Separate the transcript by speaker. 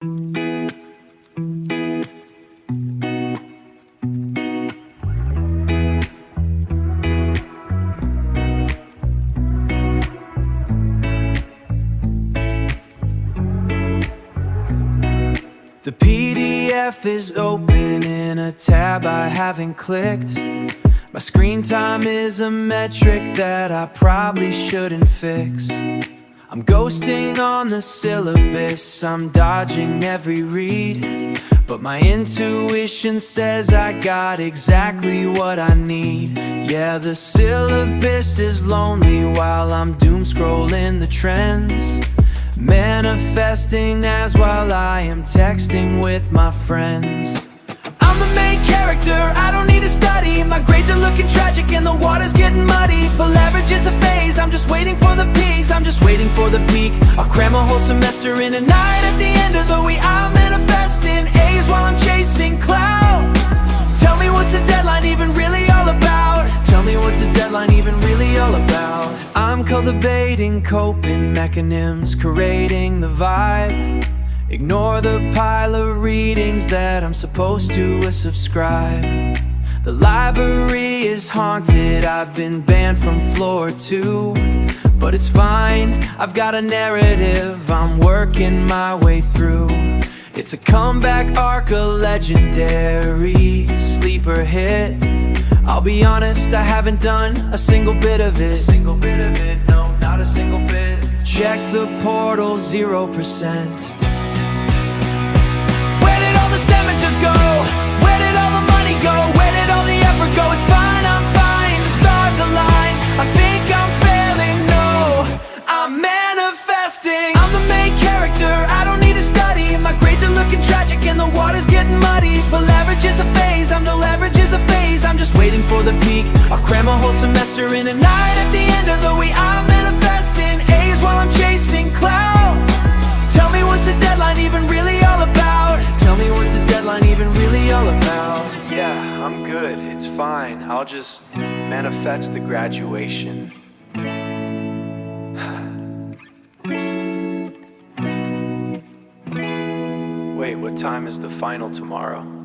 Speaker 1: The PDF is open in a tab I haven't clicked. My screen time is a metric that I probably shouldn't fix. I'm ghosting on the syllabus, I'm dodging every read, but my intuition says I got exactly what I need. Yeah, the syllabus is lonely while I'm doom scrolling the trends, manifesting as while I am texting with my friends. I'm the main character, I don't need to study. My grades are looking tragic and the water's getting muddy. But leverage is a phase, I'm just waiting for the peaks. I'm just waiting for the peak. I'll cram a whole semester in a night. At the end of the week I'm manifesting A's while I'm chasing clout. Tell me, what's a deadline even really all about? Tell me, what's a deadline even really all about? I'm cultivating coping mechanisms, curating the vibe. Ignore the pile of readings that I'm supposed to subscribe. The library is haunted, I've been banned from floor 2. But it's fine, I've got a narrative I'm working my way through. It's a comeback arc, a legendary sleeper hit. I'll be honest, I haven't done a single bit of it. No, not a single bit. Check the portal, 0%. Just go. Where did all the money go? Where did all the effort go? It's fine, I'm fine, the stars align. I think I'm failing, no, I'm manifesting. I'm the main character, I don't need to study. My grades are looking tragic and the water's getting muddy. But leverage is a phase, I'm no leverage is a phase. I'm just waiting for the peak. I'll cram a whole semester in a night. At the end of the week I'm manifesting A's while I'm chasing clout. Tell me, what's a deadline even really all about? Tell me, what's a deadline even really all about? Yeah, I'm good, it's fine. I'll just manifest the graduation. Wait, what time is the final tomorrow?